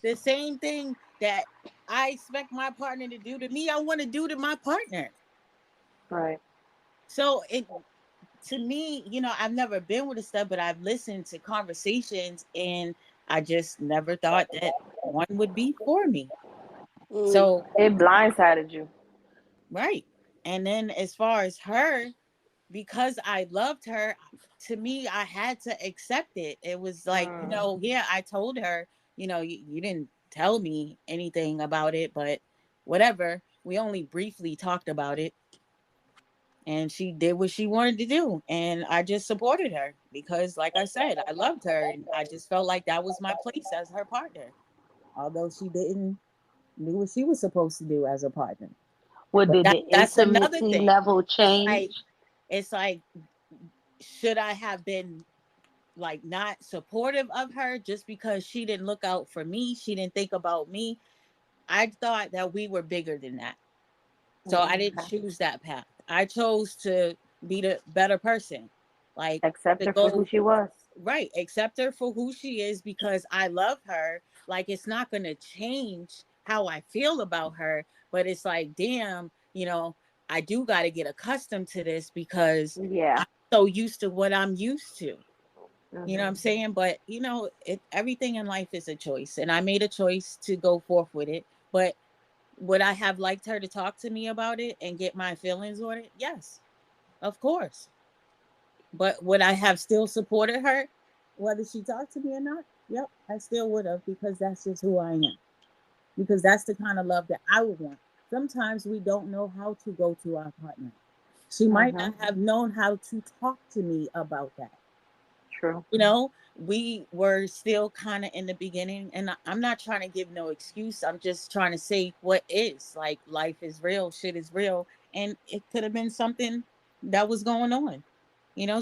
the same thing that I expect my partner to do to me, I want to do to my partner. Right. So it to me, I've never been with a stud, but I've listened to conversations and I just never thought that one would be for me. So, It blindsided you. right. And then as far as her, because I loved her, to me, I had to accept it. It was like, Mm. yeah, I told her, you didn't tell me anything about it, but whatever. We only briefly talked about it. And she did what she wanted to do, and I just supported her because, like I said, I loved her and I just felt like that was my place as her partner, although she didn't do what she was supposed to do as a partner. Well, But did the that's another intimacy thing. level it's change? like it's like should I have been like not supportive of her just because she didn't look out for me, she didn't think about me? I thought that we were bigger than that. So I didn't Okay. choose that path. I chose to be the better person. Like Accept to her for who go she was. right, accept her for who she is because I love her. Like it's not going to change how I feel about her, but it's like, damn, I do got to get accustomed to this because Yeah. I'm so used to what I'm used to. You know what I'm Hmm. saying? But everything in life is a choice, and I made a choice to go forth with it. But would I have liked her to talk to me about it and get my feelings on it? Yes, of course. But would I have still supported her, whether she talked to me or not? Yep, I still would have because that's just who I am. Because that's the kind of love that I would want. Sometimes we don't know how to go to our partner. She might Hmm. not have known how to talk to me about that. True. We were still kind of in the beginning, and I'm not trying to give no excuse. I'm just trying to say what is. Like, life is real, shit is real, and it could have been something that was going on.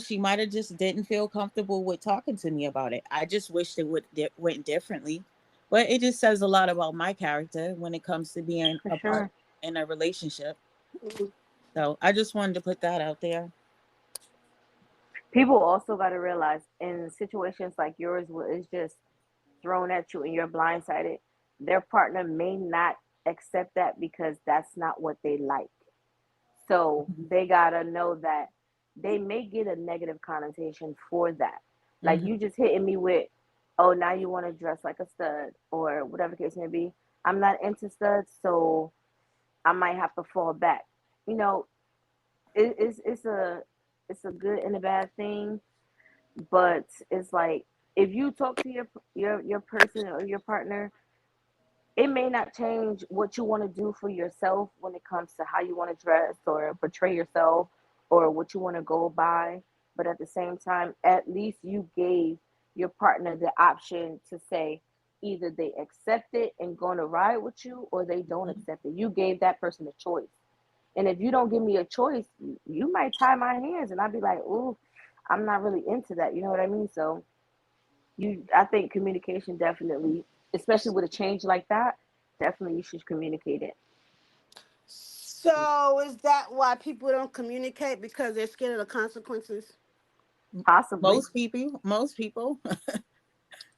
She might have just didn't feel comfortable with talking to me about it. I just wished it would went differently, but it just says a lot about my character when it comes to being For a part sure. in a relationship. So I just wanted to put that out there. People also got to realize in situations like yours where it's just thrown at you and you're blindsided, their partner may not accept that because that's not what they like. So they got to know that they may get a negative connotation for that. Like Hmm. you just hitting me with, oh, now you want to dress like a stud or whatever the case may be. I'm not into studs, so I might have to fall back. You know, it's a good and a bad thing, but it's like if you talk to your person or your partner, it may not change what you want to do for yourself when it comes to how you want to dress or portray yourself or what you want to go by. But at the same time, at least you gave your partner the option to say either they accept it and going to ride with you or they don't accept it. You gave that person a choice. And if you don't give me a choice, you might tie my hands and I'd be like, ooh, I'm not really into that. You know what I mean? So I think communication definitely, especially with a change like that, definitely you should communicate it. So is that why people don't communicate because they're scared of the consequences? Possibly. Most people.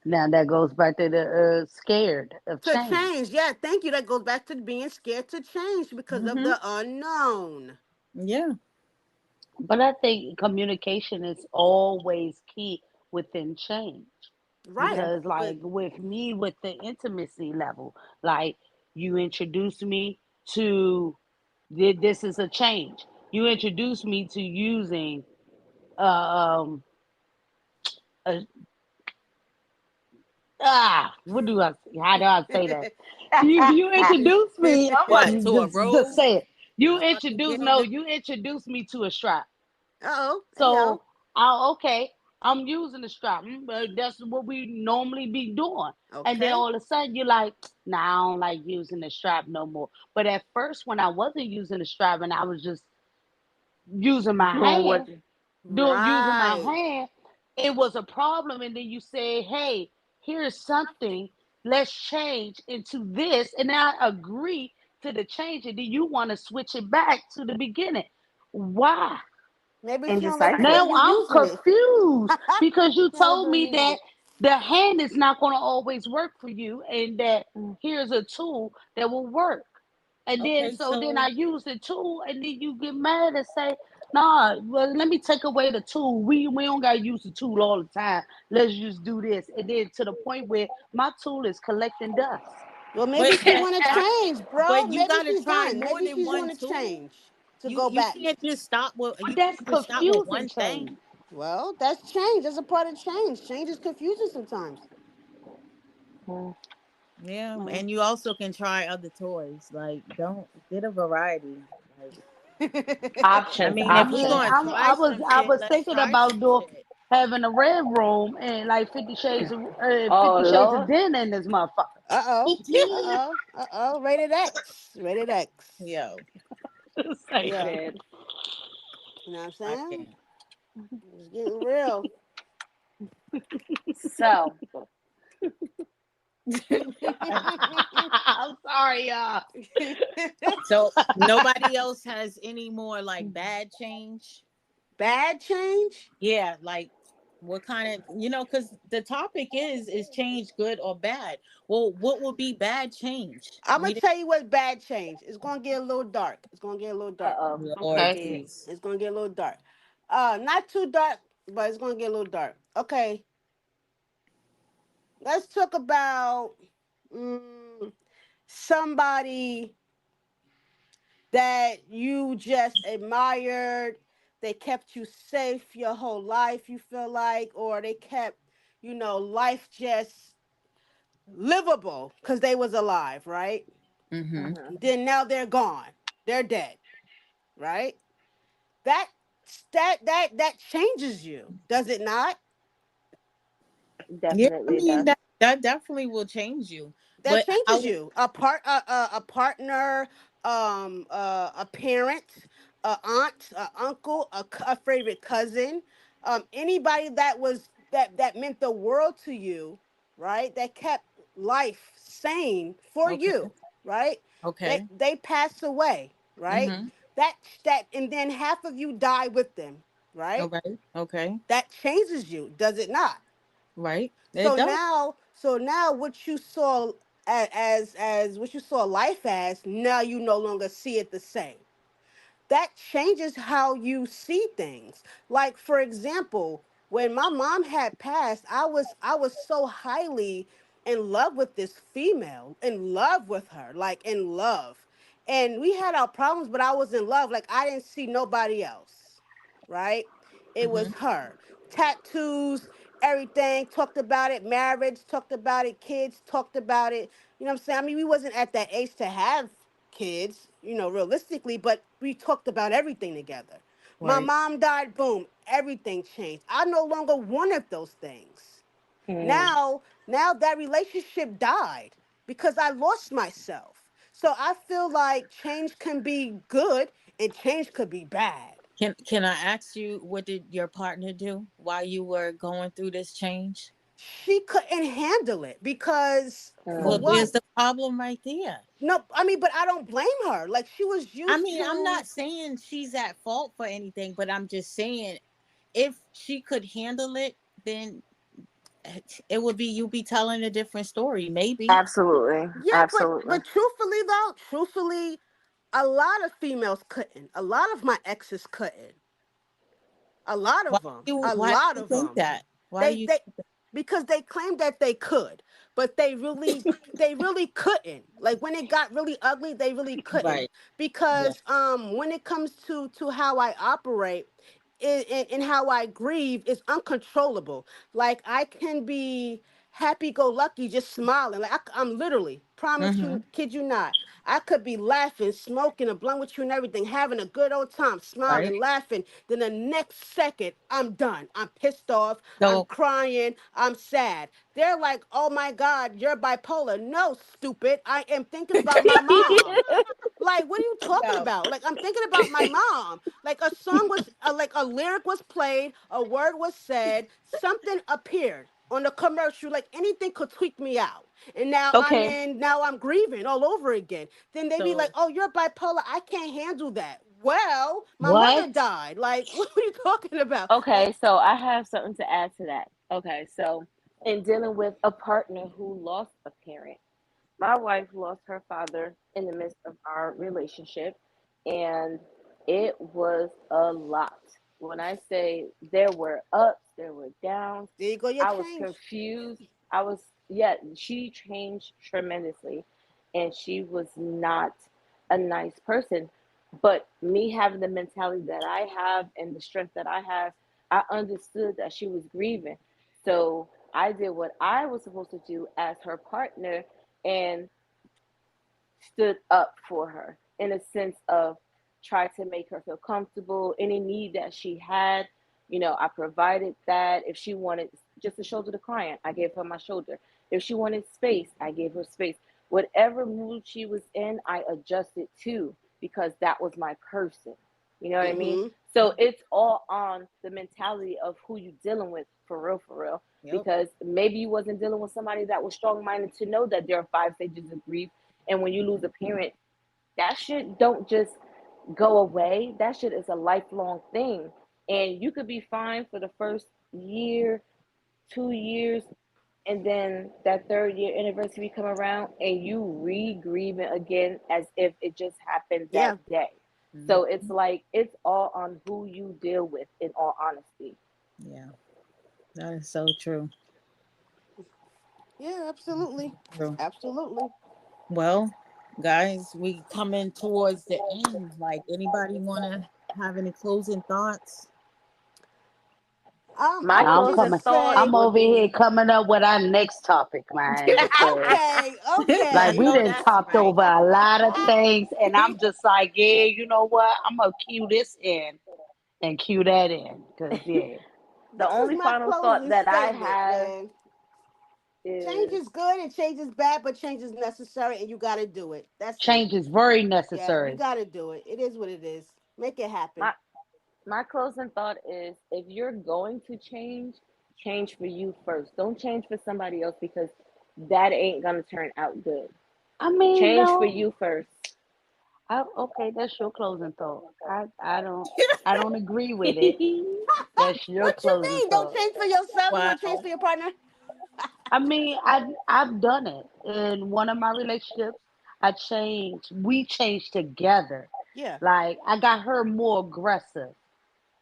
Now that goes back to the scared of To change. change, yeah, thank you. That goes back to being scared to change because of Hmm. the unknown. Yeah. But I think communication is always key within change. Right. Yes. Because But like with me with the intimacy level, like you introduced me to this is a change. You introduced me to using um a, what do I how do I say that? You introduced me. I'm What, gonna to a just robe? say it. You you introduced know no, the you introduced me to a strap. oh, hey yo. So I okay, I'm using the strap. But that's what we normally be doing. And then Okay. all of a sudden you're like, nah, I don't like using the strap no more. But at first when I wasn't using the strap and I was just using my Doing hand, what? using my Right. hand, it was a problem. And then you say, hey, here's something. Let's change into this. And I agree to the change. And then you want to switch it back to the beginning. Why? Maybe she don't like the way Indecisive. Now you I'm using it. confused because you She don't like the told way me you use that it. the hand is not going to always work for you, and that Mm. here's a tool that will work. And then Okay, so then so I use the tool, and then you get mad and say, nah, well, let me take away the tool. We don't gotta use the tool all the time. Let's just do this. And then to the point where my tool is collecting dust. Well, maybe but she but want to I, change, bro. but you Maybe gotta she's try done. more Maybe than she's one want to tool. change to You go you back. can't just stop with But you that's can't just stop with confusing one change. thing. Well, that's change. That's a part of change. Change is confusing sometimes. Mm. Yeah, Mm. and you also can try other toys. Like, don't get a variety. Like, I Options, mean, I if we options. mean, gonna try some I shit, was let's thinking try some about doing shit. having a red room and like Oh 50 Shades of Lord. Den in this motherfucker. Uh-oh. Uh-oh. Uh-oh. Rated X. Rated X. Yo, Say, Yeah. Dead. You know what I'm I saying? can't. It's getting real. So I'm sorry, y'all. So nobody else has any more like bad change. Bad change? Yeah, like what kind of, because the topic is change good or bad. Well, what would be bad change? I'm We gonna didn't. tell you what's bad change. It's gonna get a little dark. It's gonna get a little dark. I'm Lord, Okay. scared. please. It's gonna get a little dark. Not too dark, but it's gonna get a little dark. Okay, let's talk about mm, somebody that you just admired. They kept you safe your whole life, you feel like, or they kept, life just livable because they was alive, right? Mm-hmm. Hmm. Then now they're gone. They're dead, right? That that changes you, does it not? Yeah, I Definitely it mean does. that definitely will change you. That But changes how? you. A partner, a parent, a aunt, a uncle, a favorite cousin, anybody that meant the world to you, right? That kept life sane for Okay, you, right? They okay. they pass away, right? Mm-hmm. That and then half of you die with them, All right? right. Okay. That changes you, does it not? Right. It does. So now what you saw as what you saw life as, now you no longer see it the same. That changes how you see things. Like for example, when my mom had passed, I was so highly in love with this female, in love with her, like in love. And we had our problems, but I was in love. Like I didn't see nobody else. Right? It Mm-hmm. was her. Tattoos, everything, talked about it, marriage, talked about it, kids, talked about it. You know what I'm saying? I mean, we wasn't at that age to have kids, realistically, but we talked about everything together. My Right. mom died, boom, everything changed. I no longer wanted those things. Mm. Now that relationship died because I lost myself. So I feel like change can be good and change could be bad. Can I ask you, what did your partner do while you were going through this change? She couldn't handle it because for Well, Mm. one, there's the problem right there. no, I mean, but I don't blame her. Like she was I used mean, I'm to. not saying she's at fault for anything, but I'm just saying, if she could handle it, then it would be, you be telling a different story, maybe. Absolutely. Yeah, but Absolutely. truthfully though, truthfully, a lot of females couldn't. A lot of my exes couldn't. A lot Why of them. do you A why do lot you of think them. that? Why do They you they because they claimed that they could, but they really couldn't. Like when it got really ugly, they really couldn't right? Yeah. because when it comes to how I operate. And how I grieve is uncontrollable. Like I can be happy go lucky, just smiling. Like I'm literally, promise Mm-hmm. you, kid you not. I could be laughing, smoking a blunt with you and everything, having a good old time, Right. smiling, laughing. Then the next second, I'm done. I'm pissed off. I'm So crying. I'm sad. They're like, oh my God, you're bipolar. No, stupid. I am thinking about my mom. Like, what are you talking yo, about? Like, I'm thinking about my mom. Like, a song was, like, a lyric was played, a word was said, something appeared on the commercial. Like, anything could tweak me out. And Okay. now I'm grieving all over again. Then they be like, so oh, you're bipolar. I can't handle that. Well, my mother What? died. Like, what are you talking about? Like, Okay. So I have something to add to that. Okay. So and dealing with a partner who lost a parent. My wife lost her father in the midst of our relationship, and it was a lot. When I say there were ups, there were downs, There you go, your I was change. confused. I was, yeah, she changed tremendously, and she was not a nice person. But me having the mentality that I have and the strength that I have, I understood that she was grieving. So I did what I was supposed to do as her partner and stood up for her in a sense of try to make her feel comfortable. Any need that she had, I provided that. If she wanted just a shoulder to cry on, I gave her my shoulder. If she wanted space, I gave her space. Whatever mood she was in, I adjusted to because that was my person. You know what I mean? Mm-hmm. So it's all on the mentality of who you dealing with for real, for real. Yep. Because maybe you wasn't dealing with somebody that was strong minded to know that there are 5 stages of grief, and when you lose a parent, that shit don't just go away. That shit is a lifelong thing. And you could be fine for the first year, 2 years, and then that third year anniversary come around and you re-grieving again as if it just happened that Yeah. day. Mhm. So it's like it's all on who you deal with in all honesty. Yeah, that is so true. Yeah, absolutely. True. Absolutely. Well, guys, we coming towards the end. Like, anybody want to have any closing thoughts? I My would I'm just closing coming. thought say, I'm would over here be coming up with our next topic, man, because okay, I like we know okay. done that's talked right. over a lot of things, and I'm just like, yeah, you know what? I'm gonna cue this in and cue that in, because yeah, the This is only my final thought closing that I statement, have man. Change is is good and change is bad, but change is necessary and you got to do it. That's it. change is very Yeah, you necessary. got to do it. It is what it is. Make it happen. my my closing thought is if you're going to change, change for you first. Don't change for somebody else because that ain't gonna turn out good. I mean, Change for no, you first. okay, that's your closing thought. I don't agree with it. That's your What you closing mean? Don't thought. change for yourself. You want to change Wow. for your partner? I mean, I've done it in one of my relationships. I changed. We changed together. Yeah. Like I got her more aggressive,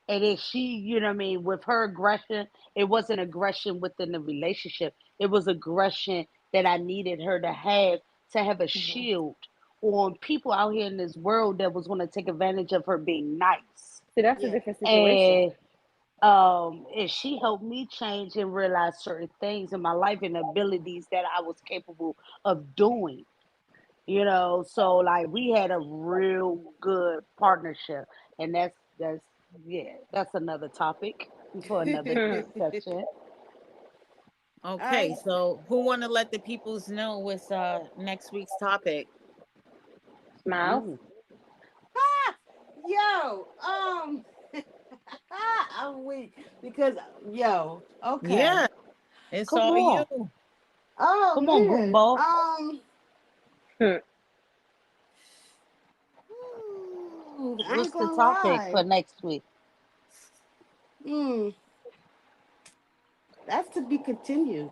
and then she, you know what I mean, with her aggression, it wasn't aggression within the relationship. It was aggression that I needed her to have a Mhm. shield on people out here in this world that was going to take advantage of her being nice. See, that's a Yeah. different situation. And and she helped me change and realize certain things in my life and abilities that I was capable of doing. So like we had a real good partnership, and that's yeah, that's another topic for another Hmm. discussion. All Okay, right. so who want to let the peoples know what's next week's topic? Smiles. Ooh, Ah, yo, I'm weak because okay. Yeah, it's come all you. on, Oh come on, man. Goomba. Hmm. I What's ain't the gonna topic for lie. next week? Hmm, that's to be continued.